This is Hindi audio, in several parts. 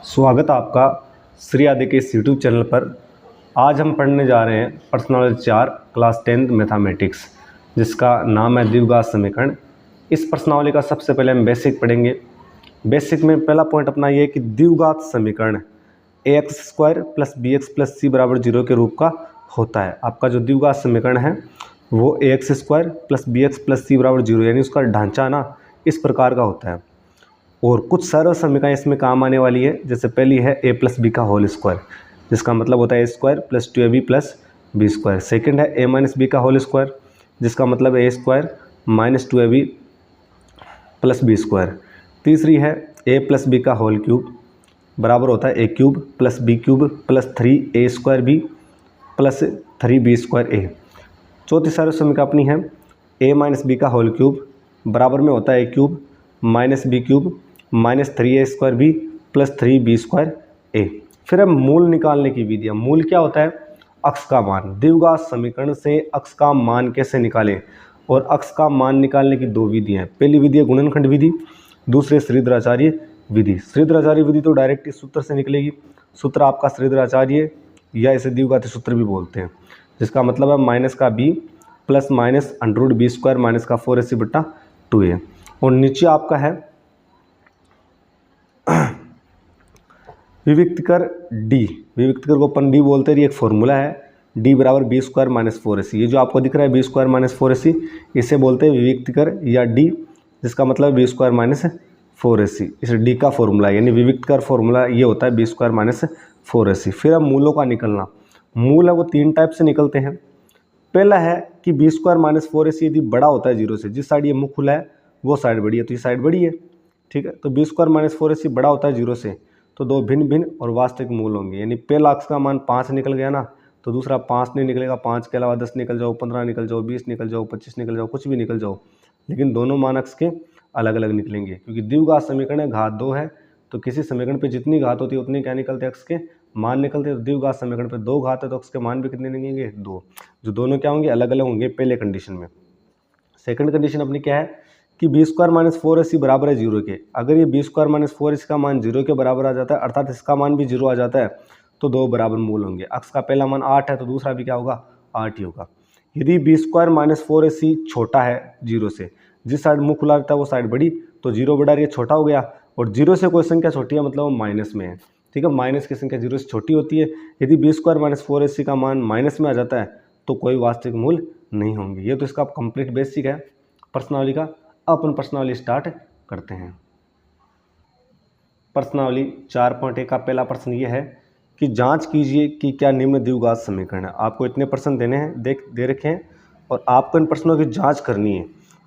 स्वागत है आपका श्री आदि के इस यूट्यूब चैनल पर। आज हम पढ़ने जा रहे हैं प्रश्नावली 4 क्लास 10 मैथमेटिक्स, जिसका नाम है द्विघात समीकरण। इस प्रश्नावली का सबसे पहले हम बेसिक पढ़ेंगे। बेसिक में पहला पॉइंट अपना ये है कि द्विघात समीकरण ax² + bx + c = 0 के रूप का होता है। आपका जो द्विघात समीकरण है वो ax² + bx + c = 0, यानी उसका ढांचा ना इस प्रकार का होता है। और कुछ सरल समीकरण इसमें काम आने वाली है। जैसे पहली है a + b का होल स्क्वायर, जिसका मतलब होता है a² + 2ab + b²। सेकंड है a - b का होल स्क्वायर, जिसका मतलब है a² - 2ab + b²। तीसरी है a + b का होल क्यूब बराबर होता है a³ + b³ + 3a²b + 3b²a। चौथी सरल समीकरण अपनी है a - b का होल क्यूब बराबर में होता है a³ - b³ - 3a²b + 3b²a। फिर हम मूल निकालने की विधि। मूल क्या होता है? अक्ष का मान। द्विघात समीकरण से अक्ष का मान कैसे निकालें? और अक्ष का मान निकालने की दो विधियां हैं। पहली विधि है गुणनखंड विधि, दूसरी श्रीधराचार्य विधि। श्रीधराचार्य विधि तो डायरेक्ट इस सूत्र से निकलेगी। सूत्र आपका श्रीधराचार्य या इसे द्विघाती सूत्र भी बोलते हैं, जिसका मतलब है -b + -√b² - 4ac/2a। और नीचे आपका है विविक्तकर d। विविक्तकर को अपन d बोलते हैं। ये एक फॉर्मूला है d = b² - 4ac। ये जो आपको दिख रहा है b² - 4ac, इसे बोलते हैं विविक्तकर या d, जिसका मतलब b² - 4ac। इस d का फॉर्मूला यानी विविक्तकर फॉर्मूला ये होता है b² - 4ac। फिर अब मूलों का निकलना। मूल है वो तीन टाइप से निकलते हैं। पहला है कि b² - 4ac यदि बड़ा होता है 0 से, जिस साइड ये मुख खुला है वो साइड बड़ी है, तो ये साइड बड़ी है, ठीक है। तो b² - 4ac बड़ा होता है 0 से, तो दो भिन्न भिन्न और वास्तविक मूल होंगे। यानी पहला अक्ष का मान 5 निकल गया ना, तो दूसरा 5 नहीं निकलेगा। 5 के अलावा 10 निकल जाओ, 15 निकल जाओ, 20 निकल जाओ, 25 निकल जाओ, कुछ भी निकल जाओ, लेकिन दोनों मान अक्ष के अलग अलग निकलेंगे। क्योंकि द्विघात समीकरण है, घात 2 है, तो किसी समीकरण पे जितनी घात होती है उतनी क्या निकलते हैं? अक्ष के मान निकलते हैं। तो द्विघात समीकरण पे 2 घात है, तो अक्ष के मान भी कितने निकलेंगे? 2। जो दोनों क्या होंगे? अलग अलग होंगे पहले कंडीशन में। सेकंड कंडीशन अपनी क्या है कि b² - 4ac बराबर है 0 के। अगर ये b² - 4ac का मान 0 के बराबर आ जाता है, अर्थात इसका मान भी 0 आ जाता है, तो दो बराबर मूल होंगे। अक्ष का पहला मान 8 है, तो दूसरा भी क्या होगा? 8 ही होगा। यदि b² - 4ac छोटा है 0 से, जिस साइड मुंह खुला रहता है वो साइड बड़ी, तो 0 बड़ा ये छोटा हो गया। और 0 से कोई संख्या छोटी है मतलब वो माइनस में है, ठीक है। माइनस की संख्या 0 से छोटी होती है। यदि b² - 4ac का मान माइनस में आ जाता है तो कोई वास्तविक मूल नहीं होंगे। ये तो इसका कंप्लीट बेसिक है प्रश्नावली का। अपन प्रश्नावली स्टार्ट करते हैं। प्रश्नावली 4.1 का पहला प्रश्न ये है कि जांच कीजिए कि क्या निम्न द्विघात समीकरण है। आपको इतने प्रश्न देने हैं, दे रखे हैं, और आपको इन प्रश्नों की जांच करनी है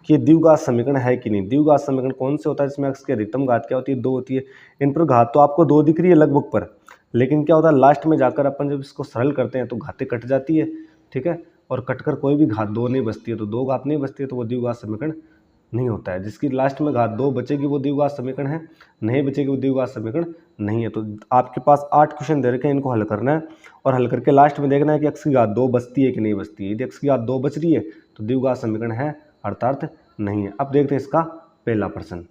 कि द्विघात समीकरण है कि नहीं। द्विघात समीकरण कौन से होता है जिसमें अक्ष की अधिकतम घात क्या होती है? 2 होती है। इन पर घात तो आपको 2 दिख रही है लगभग पर, लेकिन क्या होता है लास्ट में जाकर अपन जब इसको सरल करते हैं तो घातें कट जाती है, ठीक है। और कटकर कोई भी घात 2 नहीं बचती है, तो 2 घात नहीं बचती है तो वो द्विघात समीकरण नहीं होता है। जिसकी लास्ट में घात 2 बचेगी वो द्विघात समीकरण है, नहीं बचेगी वो द्विघात समीकरण नहीं है। तो आपके पास 8 क्वेश्चन दे रखे हैं, इनको हल करना है और हल करके लास्ट में देखना है कि अक्ष की घात 2 बचती है कि नहीं बचती है। यदि अक्ष की घात 2 बच रही है तो द्विघात समीकरण है, अर्थात नहीं है। अब देखते हैं इसका पहला प्रश्न।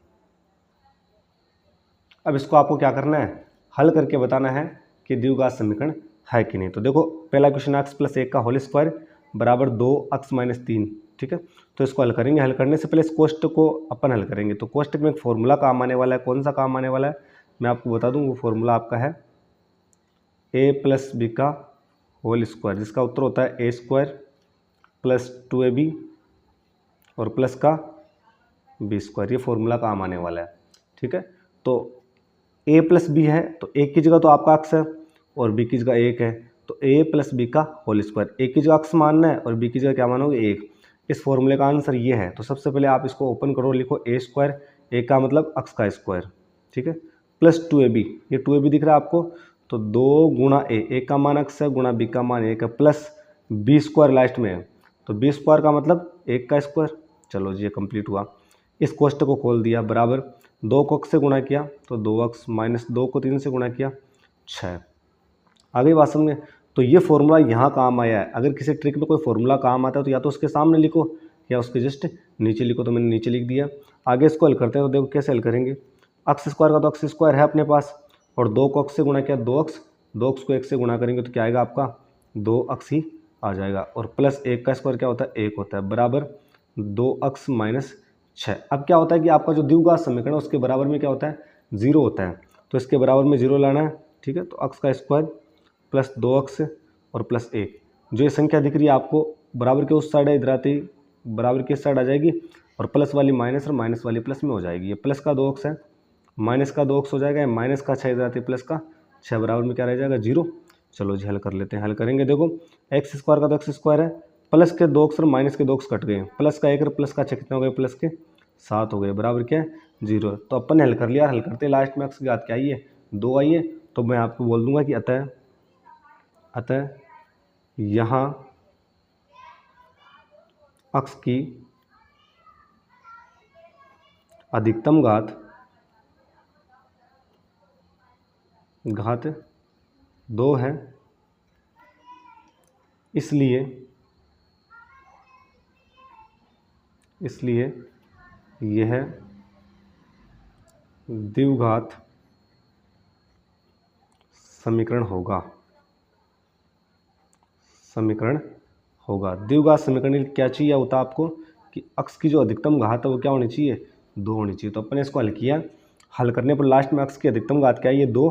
अब इसको आपको क्या करना है? हल करके बताना है कि द्विघात समीकरण है कि नहीं। तो देखो पहला क्वेश्चन x + 1 का होल स्क्वायर बराबर 2x - 3, ठीक है। तो इसको हल करेंगे। हल करने से पहले इस कोष्टक को अपन हल करेंगे। तो कोष्टक में एक फॉर्मूला काम आने वाला है। कौन सा काम आने वाला है मैं आपको बता दूं। वो फॉर्मूला आपका है a + b का होल स्क्वायर, जिसका उत्तर होता है a² + 2ab और प्लस का b²। ये फॉर्मूला काम आने वाला है, ठीक है। तो a + b है, तो एक की जगह तो आपका अक्ष है और b की जगह 1 है, तो a + b का होल स्क्वायर। एक की जगह अक्ष मानना है और b की जगह क्या मानोगे? 1। इस फॉर्मूले का आंसर ये है। तो सबसे पहले आप इसको ओपन करो, लिखो a², a का मतलब अक्ष का स्क्वायर, ठीक है, + 2ab। ये 2ab दिख रहा है आपको, तो 2 गुणा a का मान अक्ष है गुणा b का मान 1 है, प्लस b² लास्ट में है, तो b² का मतलब 1 का स्क्वायर। चलो जी ये कंप्लीट हुआ। इस कोष्टक को खोल दिया, बराबर 2 को अक्ष से गुणा किया तो 2x - 2 को 3 से गुणा किया 6। आगे बात समझे। तो ये फॉर्मूला यहाँ काम आया है। अगर किसी ट्रिक में कोई फॉर्मूला काम आता है तो या तो उसके सामने लिखो या उसके जस्ट नीचे लिखो। तो मैंने नीचे लिख दिया। आगे इसको हल करते हैं। तो देखो कैसे हल करेंगे। अक्ष स्क्वायर का तो अक्ष स्क्वायर है अपने पास, और 2 को अक्स से गुणा किया 2x, 2x को 1 से गुणा करेंगे तो क्या आएगा आपका 2x ही आ जाएगा। और प्लस 1 का स्क्वायर क्या होता है 1 होता है, बराबर 2x माइनस 6। अब क्या होता है कि आपका जो द्विघात समीकरण है उसके बराबर में क्या होता है 0 होता है, तो इसके बराबर में 0 लाना है, ठीक है। तो x का स्क्वायर प्लस 2x और प्लस 1, जो ये संख्या दिख रही है आपको बराबर के उस साइड है, इधर आती बराबर के इस साइड आ जाएगी और प्लस वाली माइनस और माइनस वाली प्लस में हो जाएगी। ये प्लस का 2x है, माइनस का 2x हो जाएगा, माइनस का 6 इधर आती प्लस का 6, बराबर में क्या रह जाएगा 0। चलो जी हल कर लेते हैं। हल करेंगे, देखो एक्स स्क्वायर का तो एक्स स्क्वायर है, प्लस के 2x और माइनस के 2x कट गए, प्लस का 1 और प्लस का 6 कितने हो गए प्लस के 7 हो गए, बराबर क्या है 0। तो अपन ने हल कर लिया। हल करते लास्ट में एक्स की घात क्या आई है 2 आई है, तो मैं आपको बोल दूंगा कि अतः यहाँ x की अधिकतम घात 2 है, इसलिए यह द्विघात समीकरण होगा। द्विघात समीकरण क्या चाहिए होता है आपको कि x की जो अधिकतम घात है वो क्या होनी चाहिए 2 होनी चाहिए। तो अपन ने इसको हल किया, हल करने पर लास्ट में x की अधिकतम घात क्या है ये 2,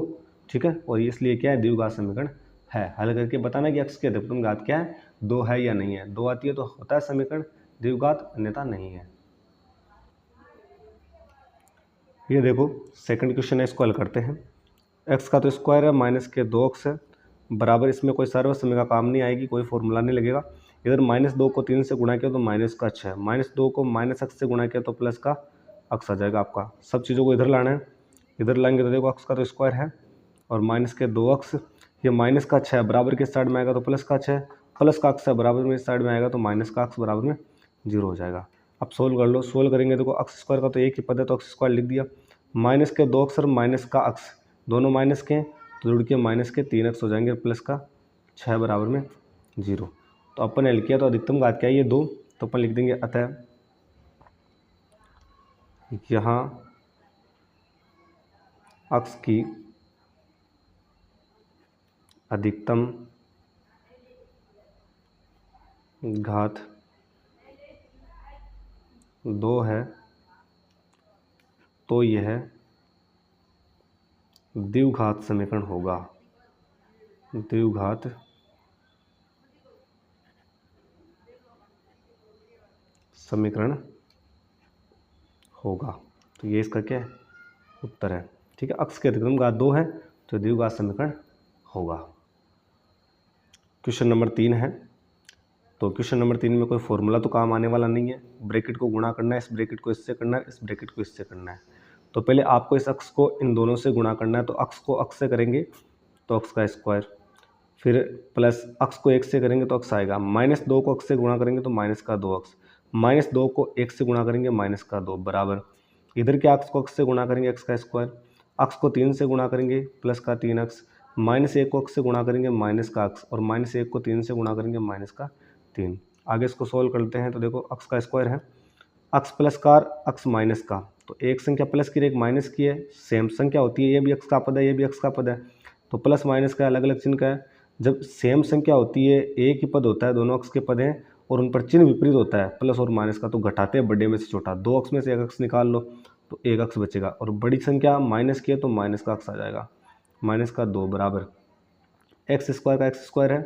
ठीक है। और इसलिए क्या है द्विघात समीकरण है। हल करके बताना कि x की अधिकतम घात क्या है 2 है या नहीं है। 2 आती है तो होता है समीकरण द्विघात, अन्यथा नहीं है। ये देखो सेकंड क्वेश्चन है, इसको हल करते हैं। x का तो स्क्वायर है, माइनस के 2x है, बराबर इसमें कोई सर्व समय का काम नहीं आएगी, कोई फॉर्मूला नहीं लगेगा। इधर -2 को 3 से गुणा किया तो माइनस का 6, -2 को -x से गुणा किया तो प्लस का x आ जाएगा आपका। सब चीज़ों को इधर लाना है, इधर लाएंगे तो देखो x का तो स्क्वायर है और माइनस के 2x, ये माइनस का 6 बराबर के साइड में आएगा तो प्लस का 6, प्लस का x है बराबर में इस साइड में आएगा तो माइनस का x बराबर में 0 हो जाएगा। अब सोल्व कर लो, सोल्व करेंगे देखो x स्क्वायर का तो एक ही पद है तो x स्क्वायर लिख दिया, माइनस के 2x और माइनस का x दोनों माइनस के तो जुड़ के माइनस के 3x हो जाएंगे, प्लस का 6 बराबर में 0। तो अपन ने हल किया तो अधिकतम घात क्या है ये 2, तो अपन लिख देंगे अतः यहाँ x की अधिकतम घात 2 है, तो यह द्विघात समीकरण होगा। द्विघात समीकरण होगा, तो ये इसका क्या है उत्तर है, ठीक है। x की अधिकतम घात 2 है तो द्विघात समीकरण होगा। क्वेश्चन नंबर 3 है, तो क्वेश्चन नंबर 3 में कोई फॉर्मूला तो काम आने वाला नहीं है, ब्रैकेट को गुणा करना है, इस ब्रैकेट को इससे करना है, इस ब्रैकेट को इससे करना है। तो पहले आपको इस x को इन दोनों से गुणा करना है, तो x को x से करेंगे तो x का स्क्वायर, फिर प्लस x को 1 से करेंगे तो x आएगा, -2 को x से गुणा करेंगे तो माइनस का 2x, -2 को 1 से गुणा करेंगे माइनस का 2, बराबर इधर के x को x से गुणा करेंगे x का स्क्वायर, x को 3 से गुणा करेंगे प्लस का 3x, -1 को x से गुणा करेंगे माइनस का x, और -1 को 3 से गुणा करेंगे माइनस का 3। आगे इसको सोल्व करते हैं तो देखो x का स्क्वायर है, x प्लस का x माइनस का, तो एक संख्या प्लस की एक माइनस की है, सेम संख्या होती है, ये भी x का पद है ये भी x का पद है, तो प्लस माइनस का अलग अलग चिन्ह का है। जब सेम संख्या होती है एक ही पद होता है, दोनों x के पद हैं और उन पर चिन्ह विपरीत होता है प्लस और माइनस का, तो घटाते हैं बड़े में से छोटा, 2x में से 1x निकाल लो तो 1x बचेगा, और बड़ी संख्या माइनस की है तो माइनस का x आ जाएगा, माइनस का 2 बराबर एक्स स्क्वायर का x स्क्वायर है,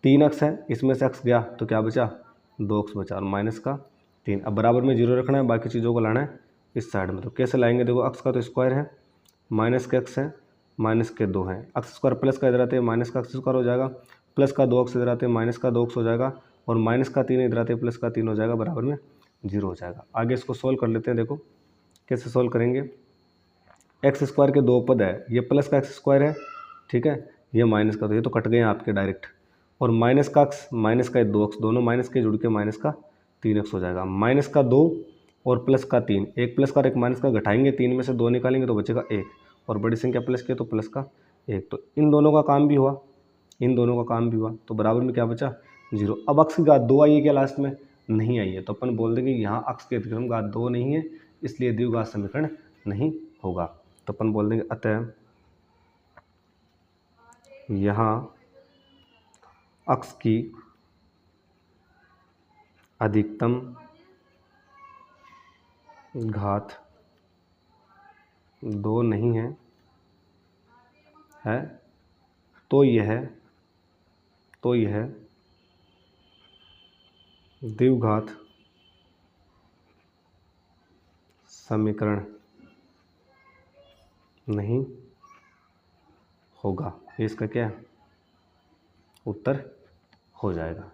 3x है, इसमें से x गया तो क्या बचा 2x बचा, और माइनस का 3। अब बराबर में 0 रखना है, बाकी चीज़ों को लाना है इस साइड में। तो कैसे लाएंगे, देखो x का तो स्क्वायर है, माइनस के x है, माइनस के 2 है, x स्क्वायर प्लस का इधर आते हैं माइनस का x स्क्वायर हो जाएगा, प्लस का 2x इधर आते हैं माइनस का 2x हो जाएगा, और माइनस का 3 इधर आते हैं प्लस का 3 हो जाएगा, बराबर में 0 हो जाएगा। आगे इसको सोल्व कर लेते हैं, देखो कैसे सोल्व करेंगे। एक्स स्क्वायर के 2 पद है, ये प्लस का एक्स स्क्वायर है, ठीक है, ये माइनस का, तो ये तो कट गए हैं आपके डायरेक्ट, और माइनस का x माइनस का 2x दोनों माइनस के जुड़ के माइनस का 3x हो जाएगा, माइनस का 2 और प्लस का 3, एक प्लस का और एक माइनस का घटाएंगे, 3 में से 2 निकालेंगे तो बचेगा 1, और बड़ी संख्या प्लस की तो प्लस का 1, तो इन दोनों का काम भी हुआ, इन दोनों का काम भी हुआ, तो बराबर में क्या बचा 0। अब x की घात 2 आई है क्या लास्ट में, नहीं आई है, तो अपन बोल देंगे यहाँ x की अधिकतम घात 2 नहीं है, इसलिए द्विघात समीकरण नहीं होगा। तो अपन बोल देंगे अतः यहाँ अक्ष की अधिकतम घात 2 नहीं है तो यह द्विघात समीकरण नहीं होगा। ये इसका क्या है? उत्तर हो जाएगा।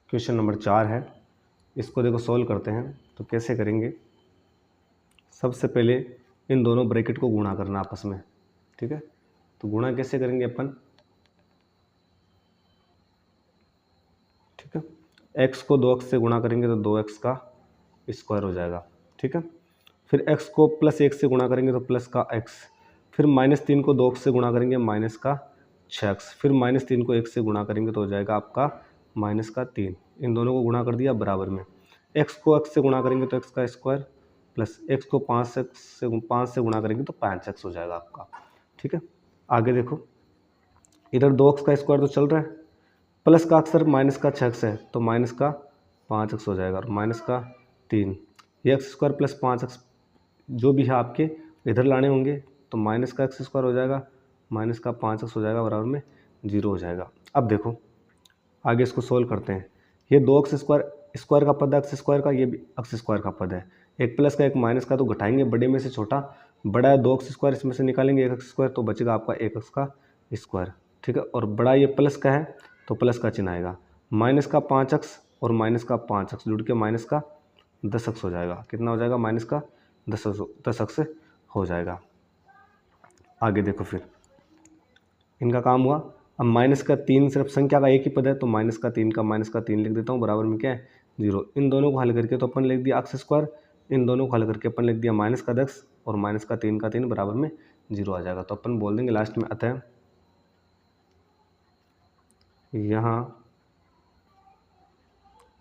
क्वेश्चन नंबर 4 है, इसको देखो सॉल्व करते हैं। तो कैसे करेंगे? सबसे पहले इन दोनों ब्रैकेट को गुणा करना आपस में, ठीक है। तो गुणा कैसे करेंगे अपन? ठीक है, x को 2x से गुणा करेंगे तो 2x का स्क्वायर हो जाएगा, ठीक है। फिर x को प्लस 1 से गुणा करेंगे तो प्लस का x, फिर -3 को 2x से गुणा करेंगे माइनस का 6x, फिर -3 को 1 से गुणा करेंगे तो हो जाएगा आपका माइनस का 3। इन दोनों को गुणा कर दिया बराबर में। x को x से गुणा करेंगे तो x का स्क्वायर, प्लस x को 5 से गुणा करेंगे तो 5x हो जाएगा आपका, ठीक है। आगे देखो, इधर 2x का स्क्वायर तो चल रहा है, प्लस का अक्सर माइनस का 6x है तो माइनस का 5x हो जाएगा, और माइनस का 3, ये एक्स स्क्वायर प्लस 5x जो भी है आपके इधर लाने होंगे तो माइनस का एक्स स्क्वायर हो जाएगा, माइनस का 5x हो जाएगा, बराबर में 0 हो जाएगा। अब देखो आगे इसको सोल्व करते हैं। ये 2x स्क्वायर का पद है एक्स स्क्वायर का, ये भी एक्स स्क्वायर का पद है। एक प्लस का एक माइनस का तो घटाएंगे, बड़े में से छोटा बड़ा है 2x स्क्वायर, इसमें से निकालेंगे 1x स्क्वायर तो बचेगा आपका 1x का स्क्वायर, ठीक है। और बड़ा ये प्लस का है तो प्लस का चिन्ह आएगा, माइनस का 5x और माइनस का 5x जुड़ के माइनस का 10x हो जाएगा। कितना हो जाएगा? माइनस का 10x हो जाएगा। आगे देखो, फिर इनका काम हुआ। अब माइनस का 3 सिर्फ संख्या का एक ही पद है तो माइनस का 3 लिख देता हूँ, बराबर में क्या है? 0। इन दोनों को हल करके तो अपन लिख दिया एक्स स्क्वायर, इन दोनों को हल करके अपन लिख दिया माइनस का 10 और माइनस का 3 बराबर में 0 आ जाएगा। तो अपन बोल देंगे लास्ट में, अतः यहाँ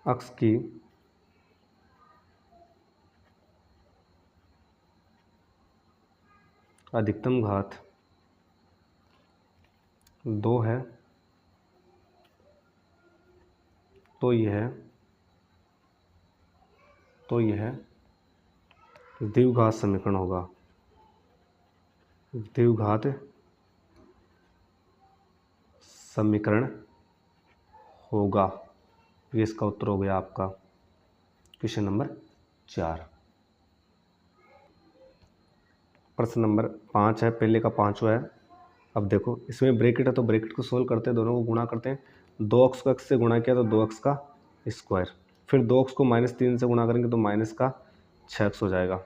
अक्ष की अधिकतम घात 2 है तो यह द्विघात समीकरण होगा, द्विघात समीकरण होगा। ये इसका उत्तर हो गया आपका क्वेश्चन नंबर 4। प्रश्न नंबर 5 है, पहले का 5वां है। अब देखो इसमें ब्रैकेट है तो ब्रैकेट को सोल्व करते हैं, दोनों को गुणा करते हैं। 2x को x से गुणा किया तो 2x का स्क्वायर, फिर 2x को -3 से गुणा करेंगे तो माइनस का 6x हो जाएगा।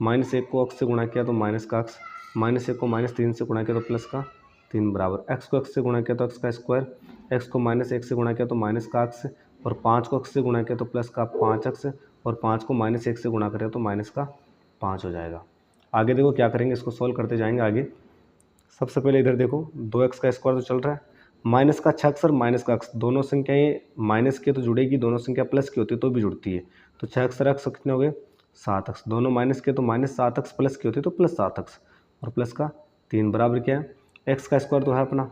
-1 को x से गुणा किया तो माइनस का x, -1 को -3 से गुणा किया तो प्लस का 3 बराबर, x को x से गुणा किया तो x का स्क्वायर, x को -1 से गुणा किया तो माइनस का x, और 5 को x से गुणा किया तो प्लस का 5x, और 5 को -1 से गुणा करें तो माइनस का 5 हो जाएगा। आगे देखो क्या करेंगे, इसको सोल्व करते जाएंगे आगे। सबसे पहले इधर देखो 2x का स्क्वायर तो चल रहा है, माइनस का 6x और माइनस का x दोनों संख्याएं माइनस के तो जुड़ेगी, दोनों संख्या प्लस की होती है तो भी जुड़ती है। तो 6x और x कितने हो गए? 7x, दोनों माइनस के तो -7x, प्लस की होती है तो +7x, और प्लस का 3 बराबर क्या है? x का स्क्वायर तो है अपना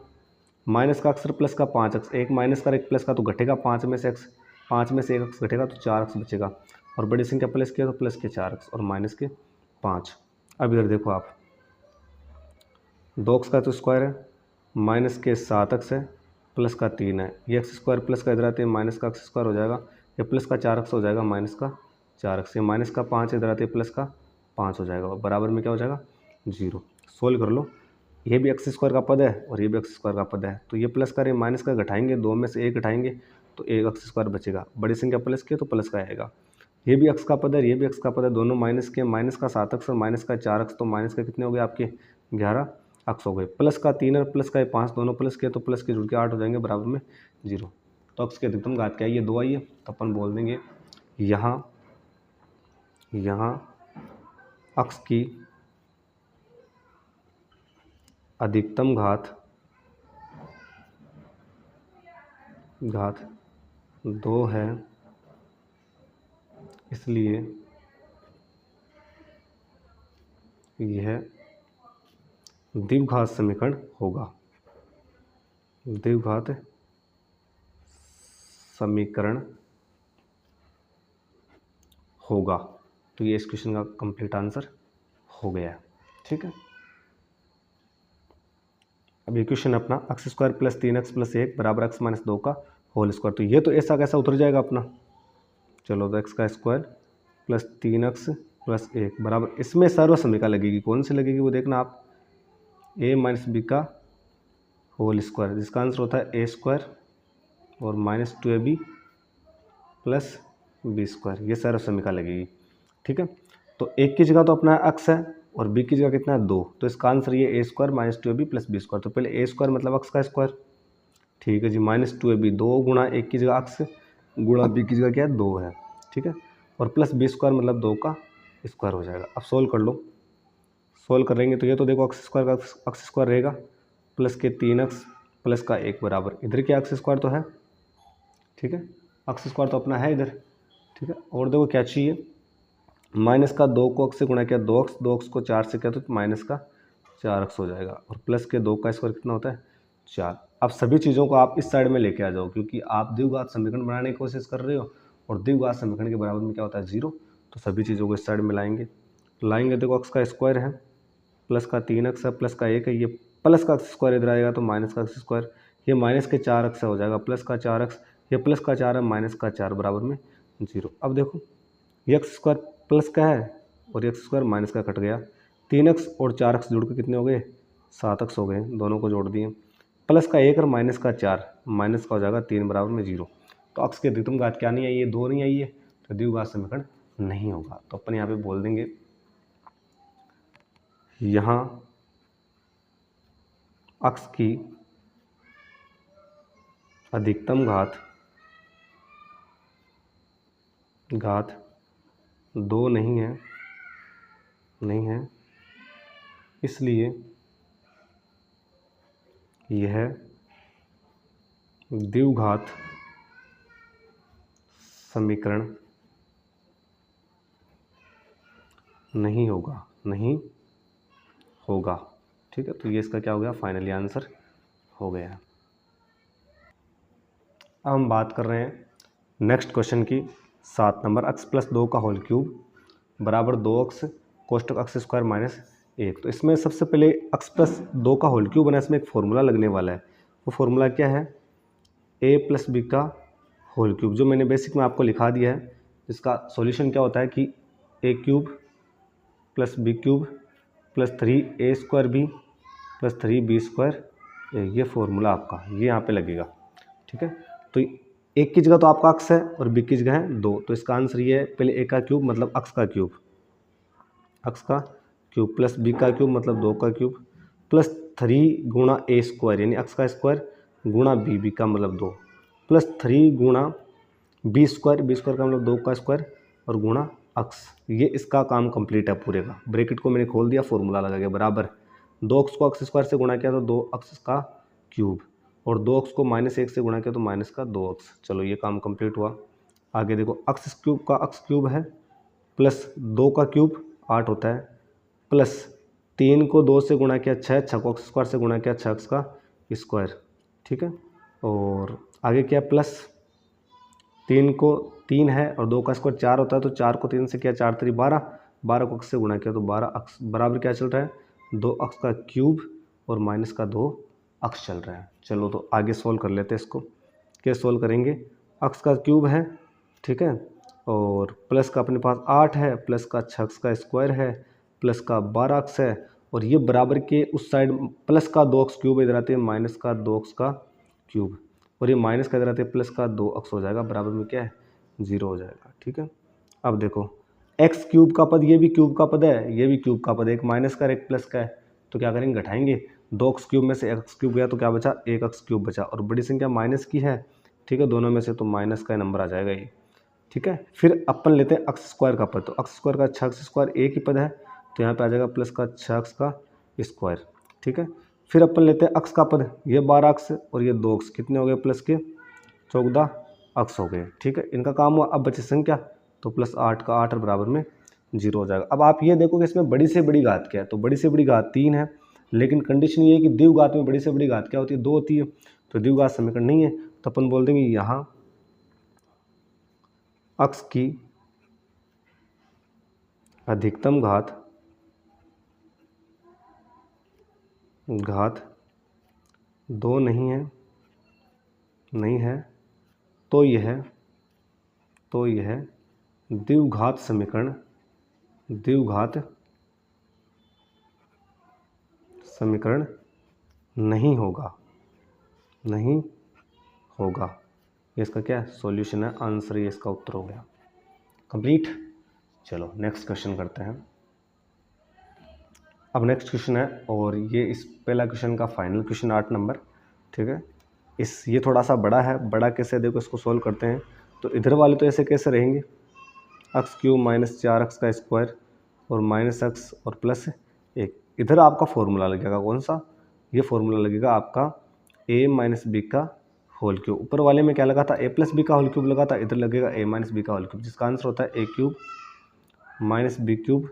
माइनस का अक्सर प्लस का 5x, एक माइनस का एक प्लस का तो घटेगा 5 में से x, 5 में से 1x घटेगा तो 4x बचेगा, और बड़ी संख्या प्लस किया तो प्लस के 4x और माइनस के 5। अब इधर देखो आप, 2x का तो स्क्वायर है, माइनस के 7x है, प्लस का 3 है, ये एक्स स्क्वायर प्लस का इधर आते हैं माइनस का एक्स स्क्वायर हो जाएगा, ये प्लस का 4x हो जाएगा माइनस का 4x, ये माइनस का 5 इधर आते हैं प्लस का 5 हो जाएगा, और बराबर में क्या हो जाएगा? 0। सोल्व कर लो, ये भी एक्स स्क्वायर का पद है और ये भी एक्स स्क्वायर का पद है, तो ये प्लस का माइनस का घटाएंगे, 2 में से 1 घटाएंगे तो 1 एक्स स्क्वायर बचेगा, बड़ी संख्या प्लस की तो प्लस का आएगा। ये भी एक्स का पद है, ये भी एक्स का पद है, दोनों माइनस के, माइनस का 7x और माइनस का 4x, तो माइनस का कितने हो गए आपके? 11 एक्स हो गए, प्लस का 3 और प्लस का 5 दोनों प्लस के तो प्लस के जुड़ के 8 हो जाएंगे, बराबर में 0। तो एक्स की अधिकतम घात क्या है? ये 2 आई है, तो अपन बोल देंगे यहाँ एक्स की अधिकतम घात 2 है, इसलिए यह द्विघात समीकरण होगा, द्विघात समीकरण होगा। तो ये इस क्वेश्चन का कंप्लीट आंसर हो गया है। ठीक है, अब ये क्वेश्चन अपना x square plus 3x plus 1 बराबर एक्स माइनस 2 का होल स्क्वायर, तो ये तो ऐसा कैसा उतर जाएगा अपना। चलो तो एक्स का स्क्वायर प्लस 3x प्लस 1 बराबर, इसमें सर्व समीकरण लगेगी, कौन सी लगेगी वो देखना आप, a माइनस बी का होल स्क्वायर, जिसका आंसर होता है a स्क्वायर और minus 2ab plus B square, ये सर्व समीकरण लगेगी। ठीक है, तो एक की जगह तो अपना एक्स है और बी की जगह कितना है 2, तो इसका आंसर ये a square minus 2ab plus B square. तो पहले ए स्क्वायर मतलब एक्स का स्क्वायर, ठीक है जी, माइनस 2ab 2 गुणा एक की जगह एक्स गुणा बी की जगह क्या है 2 है। ठीक है, और प्लस बी स्क्वायर मतलब 2 का स्क्वायर हो जाएगा। अब सोल्व कर लो, सोल्व करेंगे तो ये तो देखो एक्स स्क्वायर का एक्स स्क्वायर रहेगा प्लस के 3x प्लस का 1 बराबर, इधर क्या एक्स स्क्वायर तो है। ठीक है, एक्स स्क्वायर तो अपना है इधर। ठीक है, और देखो क्या चाहिए, माइनस का 2 को x से गुणा किया 2x, 2x को 4 से किया तो माइनस का 4x हो जाएगा, और प्लस के 2 का स्क्वायर कितना होता है 4। अब सभी चीज़ों को आप इस साइड में लेके आ जाओ, क्योंकि आप द्विघात समीकरण बनाने की कोशिश कर रहे हो और द्विघात समीकरण के बराबर में क्या होता है 0, तो सभी चीज़ों को इस साइड में लाएंगे देखो x का स्क्वायर है प्लस का 3x है प्लस का 1 है, ये प्लस का एक्स स्क्वायर इधर आएगा तो माइनस का एक्स स्क्वायर, ये माइनस के 4x हो जाएगा प्लस का 4x, ये प्लस का 4 है माइनस का 4 बराबर में 0। अब देखो ये एक्स स्क्वायर प्लस का है और एक्स स्क्वायर माइनस का कट गया, 3x और 4x जुड़ के कितने हो गए 7x हो गए, दोनों को जोड़ दिए, प्लस का 1 और माइनस का 4, माइनस का हो जाएगा 3 बराबर में 0। तो x की अधिकतम घात क्या नहीं आई है 2 नहीं आई है, तो द्विघात समीकरण नहीं होगा। तो अपन यहाँ पे बोल देंगे यहाँ x की अधिकतम घात 2 नहीं है, इसलिए यह द्विघात समीकरण नहीं होगा। ठीक है, तो ये इसका क्या हो गया फाइनली आंसर हो गया। अब हम बात कर रहे हैं नेक्स्ट क्वेश्चन की, 7 नंबर, x प्लस 2 का होल क्यूब बराबर 2x कोष्टक एक्स स्क्वायर माइनस 1। तो इसमें सबसे पहले x प्लस 2 का होल क्यूब बना, इसमें एक फॉर्मूला लगने वाला है। वो फॉर्मूला क्या है, a प्लस बी का होल क्यूब, जो मैंने बेसिक में आपको लिखा दिया है। इसका सॉल्यूशन क्या होता है कि a cube plus B cube plus 3a square B plus 3b square, ये फॉर्मूला आपका ये यहाँ पे लगेगा। ठीक है, तो एक की जगह तो आपका x है और b की जगह है 2, तो इसका आंसर ये है, पहले a का क्यूब मतलब x का क्यूब प्लस b का क्यूब मतलब 2 का क्यूब प्लस 3 गुणा a स्क्वायर यानी x का स्क्वायर गुणा b का मतलब 2 प्लस 3 गुणा b स्क्वायर का मतलब 2 का स्क्वायर और गुणा x। ये इसका काम कंप्लीट है पूरे का। ब्रैकेट को मैंने खोल दिया, फॉर्मूला लगा गया बराबर 2x को x स्क्वायर से गुणा किया तो 2x का क्यूब और 2x को माइनस 1 से गुणा किया तो माइनस का 2x। चलो ये काम कंप्लीट हुआ। आगे देखो x क्यूब का x क्यूब है प्लस 2 का क्यूब 8 होता है प्लस 3 को 2 से गुणा किया 6, 6 को x स्क्वायर से गुणा किया 6x का स्क्वायर। ठीक है, और आगे क्या प्लस 3 को 3 है और 2 का स्क्वायर 4 होता है तो 4 को 3 से किया 4 3 12, 12 को x से गुणा किया तो 12x बराबर क्या चल रहा है 2x का क्यूब और माइनस का 2x चल रहा है। चलो तो आगे सोल्व कर लेते हैं इसको। क्या सोल्व करेंगे, x का क्यूब है, ठीक है, और प्लस का अपने पास 8 है प्लस का 6x का स्क्वायर है प्लस का 12x है और ये बराबर के उस साइड प्लस का 2x क्यूब इधर आते हैं माइनस का 2x का क्यूब और ये माइनस का इधर आते हैं प्लस का 2x हो जाएगा, बराबर में क्या है 0 हो जाएगा। ठीक है, अब देखो x क्यूब का पद, ये भी क्यूब का पद है, ये भी क्यूब का पद है, एक माइनस का एक प्लस का है, तो क्या करेंगे घटाएंगे, 2x क्यूब में से x क्यूब गया तो क्या बचा 1x क्यूब बचा और बड़ी संख्या माइनस की है। ठीक है, दोनों में से तो माइनस का नंबर आ जाएगा ये। ठीक है, फिर अपन लेते हैं x स्क्वायर का पद, तो x स्क्वायर का 6x स्क्वायर एक ही पद है तो यहाँ पे आ जाएगा प्लस का 6x का स्क्वायर। ठीक है, फिर अपन लेते हैं x का पद, ये 12x और ये 2x, कितने हो गए प्लस के 14x हो गए। ठीक है, इनका काम हुआ। अब बची संख्या तो प्लस 8 का 8 बराबर में 0 हो जाएगा। अब आप ये देखो कि इसमें बड़ी से बड़ी घात क्या है, तो बड़ी से बड़ी घात 3 है, लेकिन कंडीशन ये है कि द्विघात में बड़ी से बड़ी घात क्या होती है, 2 होती है, तो द्विघात समीकरण नहीं है। तो अपन बोल देंगे यहाँ अक्स की अधिकतम घात 2 नहीं है, तो यह द्विघात समीकरण नहीं होगा। ये इसका क्या सॉल्यूशन है, आंसर, ये इसका उत्तर हो गया। कंप्लीट। चलो नेक्स्ट क्वेश्चन करते हैं। अब नेक्स्ट क्वेश्चन है, और ये इस पहला क्वेश्चन का फाइनल क्वेश्चन 8 नंबर, ठीक है। ये थोड़ा सा बड़ा है। बड़ा कैसे, देखो इसको सोल्व करते हैं। तो इधर वाले तो ऐसे कैसे रहेंगे, एक्स क्यूब माइनस 4x का स्क्वायर और माइनस एक्स और प्लस 1। इधर आपका फॉर्मूला लगेगा, कौन सा, ये फॉर्मूला लगेगा आपका a माइनस बी का होल क्यूब। ऊपर वाले में क्या लगा था, a प्लस बी का होल क्यूब लगा था, इधर लगेगा a माइनस बी का होल क्यूब, जिसका आंसर होता है a cube minus B cube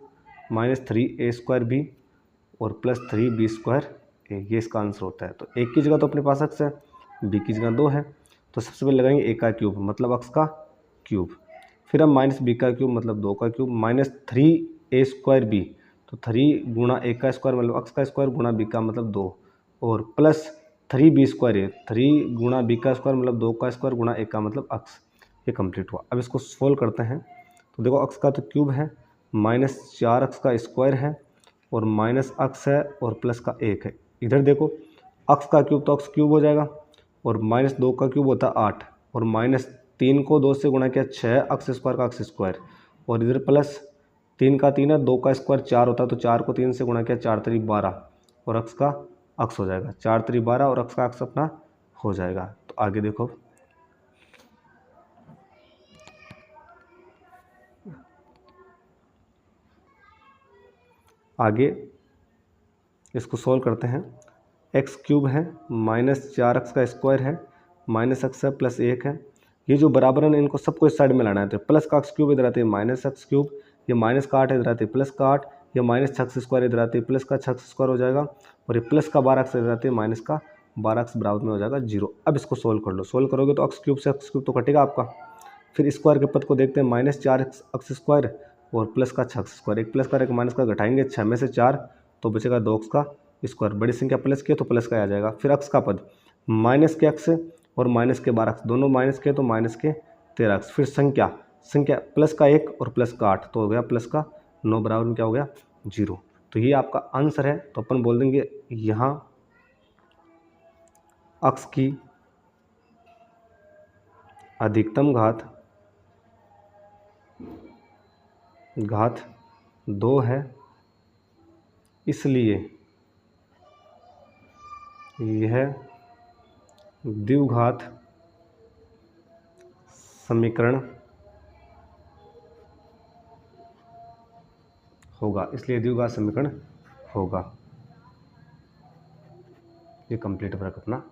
minus 3a square B और प्लस 3b स्क्वायर a, ये इसका आंसर होता है। तो एक की जगह तो अपने पास x है, b की जगह 2 है, तो सबसे पहले लगाएंगे a का क्यूब मतलब x का क्यूब, फिर हम माइनस बी का क्यूब मतलब 2 का cube minus 3a square B, तो 3 गुणा a का स्क्वायर मतलब x का स्क्वायर गुणा b का मतलब 2, और प्लस 3b स्क्वायर है, 3 गुणा b का स्क्वायर मतलब 2 का स्क्वायर गुणा a का मतलब x। ये कंप्लीट हुआ। अब इसको सोल्व करते हैं। तो देखो x का तो क्यूब है, माइनस 4x का स्क्वायर है और माइनस x है और प्लस का 1 है। इधर देखो x का क्यूब तो x क्यूब हो जाएगा, और माइनस 2 का क्यूब होता है 8, और माइनस 3 को 2 से गुणा किया 6 x स्क्वायर का x स्क्वायर, और इधर प्लस 3 का 3 है, 2 का स्क्वायर 4 होता है, तो 4 को 3 से गुणा किया 4 3 12 और x का x हो जाएगा, 4 3 12 और x का x अपना हो जाएगा। तो आगे देखो, आगे इसको सोल्व करते हैं। एक्स क्यूब है माइनस 4x का स्क्वायर है माइनस एक्स है प्लस 1 है, ये जो बराबर है इनको सबको इस साइड में लाना है। तो प्लस का एक्स क्यूब इधर आते हैं माइनस एक्स क्यूब, ये माइनस का 8 इधर आते हैं प्लस का 8, ये माइनस 6x स्क्वायर इधर आते हैं प्लस का 6x स्क्वायर हो जाएगा, और ये प्लस का 12x इधर आते हैं माइनस का 12x बराबर में हो जाएगा 0। अब इसको सोल्व कर लो, सोल्व करोगे तो एक्स क्यूब से एक्स क्यूब तो कटेगा आपका। फिर स्क्वायर के पद को देखते हैं, माइनस 4x स्क्वायर और प्लस का 6x स्क्वायर, एक प्लस का एक माइनस का घटाएंगे, 6 में से 4 तो बचेगा 2x का स्क्वायर, बड़ी संख्या प्लस के तो प्लस का आ जाएगा। फिर x का पद माइनस के x और माइनस के 12x, दोनों माइनस के तो माइनस के 13x, फिर संख्या प्लस का 1 और प्लस का 8 तो हो गया प्लस का 9 बराबर में क्या हो गया 0। तो ये आपका आंसर है। तो अपन बोल देंगे यहाँ x की अधिकतम घात 2 है, इसलिए यह द्विघात समीकरण होगा, इसलिए द्विघात समीकरण होगा। ये कंप्लीट वर्क अपना